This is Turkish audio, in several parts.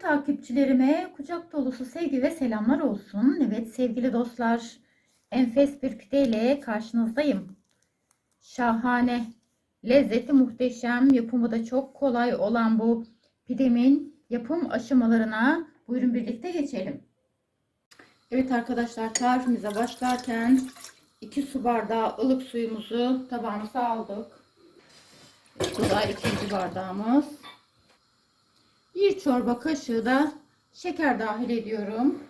takipçilerime kucak dolusu sevgi ve selamlar olsun. Evet sevgili dostlar, enfes bir pideyle karşınızdayım. Şahane, lezzeti muhteşem, yapımı da çok kolay olan bu pidemin yapım aşamalarına buyurun birlikte geçelim. Evet arkadaşlar, tarifimize başlarken 2 su bardağı ılık suyumuzu tabağımıza aldık. Bu da ikinci bardağımız. 1 çorba kaşığı da şeker dahil ediyorum.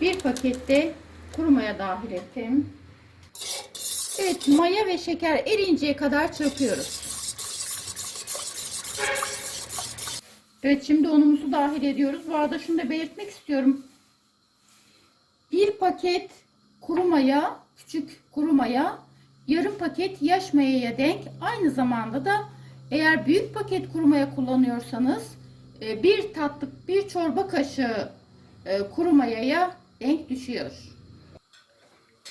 1 pakette kuru maya dahil ettim. Evet, maya ve şeker eriyinceye kadar çırpıyoruz. Evet, şimdi unumuzu dahil ediyoruz. Bu arada şunu da belirtmek istiyorum. 1 paket kuru maya, küçük kuru maya, yarım paket yaş mayaya denk. Aynı zamanda da eğer büyük paket kuru maya kullanıyorsanız bir çorba kaşığı kuru mayaya denk düşüyor.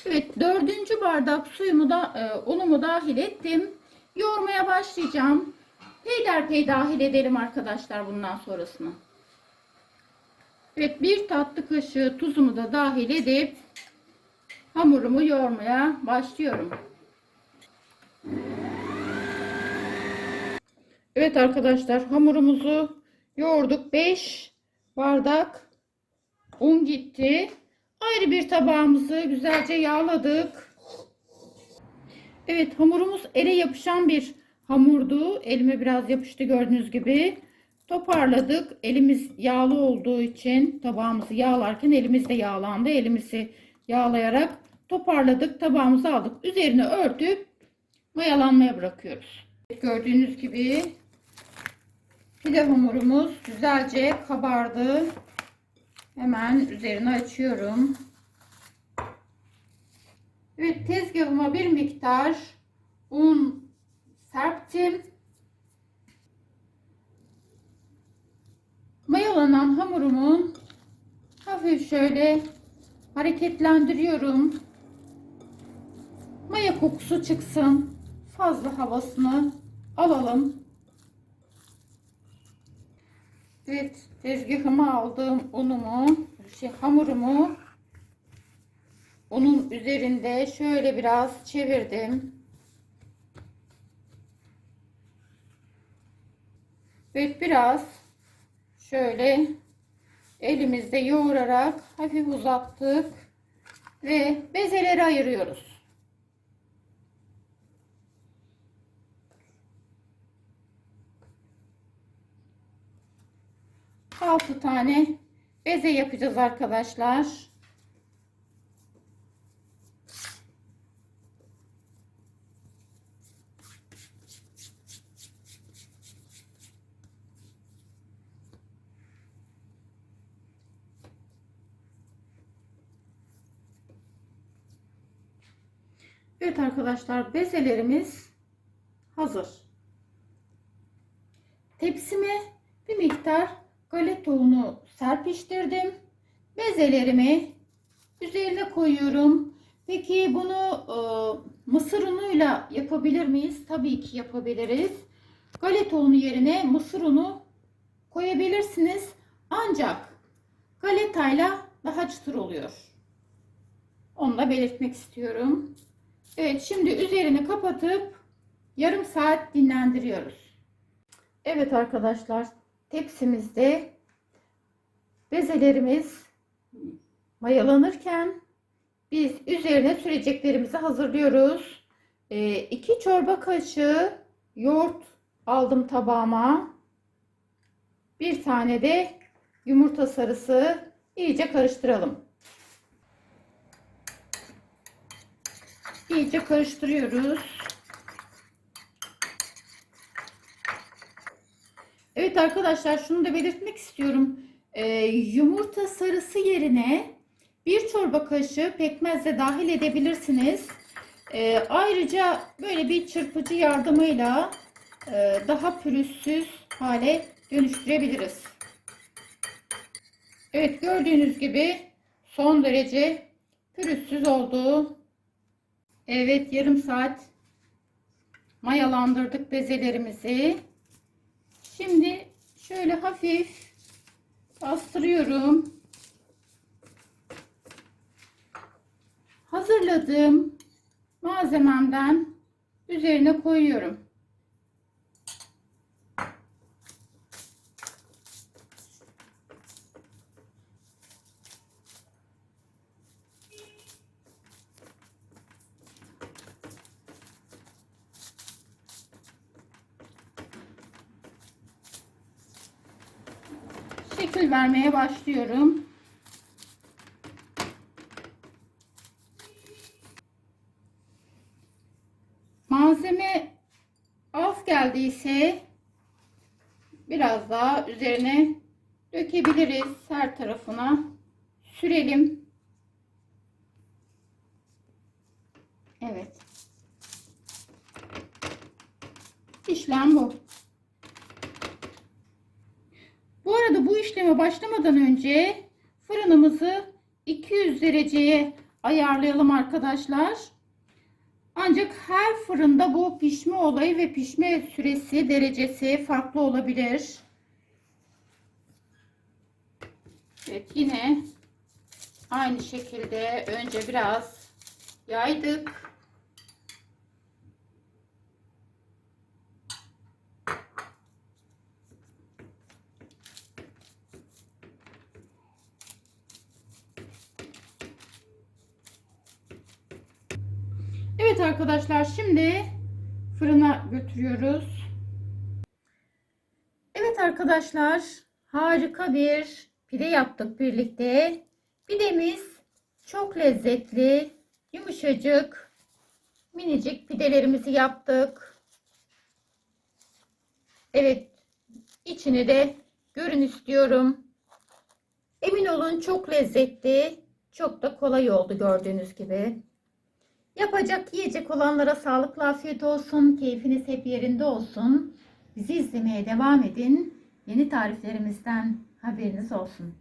Evet, 4. bardak suyumu da unumu dahil ettim. Yoğurmaya başlayacağım. Peyderpey dahil edelim arkadaşlar bundan sonrasını. Evet, 1 tatlı kaşığı tuzumu da dahil edip hamurumu yoğurmaya başlıyorum. Evet arkadaşlar, hamurumuzu yoğurduk. 5 bardak un gitti. Ayrı bir tabağımızı güzelce yağladık. Evet, hamurumuz ele yapışan bir hamurdu. Elime biraz yapıştı gördüğünüz gibi. Toparladık. Elimiz yağlı olduğu için tabağımızı yağlarken elimiz de yağlandı. Elimizi yağlayarak toparladık. Tabağımızı aldık. Üzerine örtüp mayalanmaya bırakıyoruz. Gördüğünüz gibi pide hamurumuz güzelce kabardı. Hemen üzerine açıyorum. Evet, tezgahıma bir miktar un serptim. Mayalanan hamurumu hafif şöyle hareketlendiriyorum. Maya kokusu çıksın. Fazla havasını alalım. Evet, tezgahıma aldığım hamurumu unun üzerinde şöyle biraz çevirdim. Evet, biraz şöyle elimizde yoğurarak hafif uzattık ve bezeleri ayırıyoruz. Altı tane beze yapacağız arkadaşlar. Evet arkadaşlar, bezelerimiz hazır. Tepsime bir miktar galeta unu serpiştirdim. Bezelerimi üzerine koyuyorum. Peki bunu mısır unuyla yapabilir miyiz? Tabii ki yapabiliriz. Galeta unu yerine mısır unu koyabilirsiniz. Ancak galetayla daha çıtır oluyor. Onu da belirtmek istiyorum. Evet, şimdi üzerini kapatıp yarım saat dinlendiriyoruz. Evet arkadaşlar, tepsimizde bezelerimiz mayalanırken biz üzerine süreceklerimizi hazırlıyoruz. 2 çorba kaşığı yoğurt aldım tabağıma. 1 tane de yumurta sarısı, iyice karıştıralım. İyice karıştırıyoruz. Evet arkadaşlar, şunu da belirtmek istiyorum. Yumurta sarısı yerine 1 çorba kaşığı pekmez de dahil edebilirsiniz. Ayrıca böyle bir çırpıcı yardımıyla daha pürüzsüz hale dönüştürebiliriz. Evet, gördüğünüz gibi son derece pürüzsüz oldu. Evet, yarım saat mayalandırdık bezelerimizi. Şimdi hafif bastırıyorum. Hazırladığım malzememden üzerine koyuyorum. Şekil vermeye başlıyorum. Malzeme az geldiyse biraz daha üzerine dökebiliriz. Her tarafına sürelim. Evet. İşlem bu. Bu arada bu işleme başlamadan önce fırınımızı 200 dereceye ayarlayalım arkadaşlar. Ancak her fırında bu pişme olayı ve pişme süresi, derecesi farklı olabilir. Evet, yine aynı şekilde önce biraz yaydık. Evet arkadaşlar, şimdi fırına götürüyoruz. Evet arkadaşlar, harika bir pide yaptık birlikte. Pidemiz çok lezzetli, yumuşacık, minicik pidelerimizi yaptık. Evet, içini de görün istiyorum. Emin olun çok lezzetli, çok da kolay oldu gördüğünüz gibi. Yapacak, yiyecek olanlara sağlıklı, afiyet olsun. Keyfiniz hep yerinde olsun. Bizi izlemeye devam edin. Yeni tariflerimizden haberiniz olsun.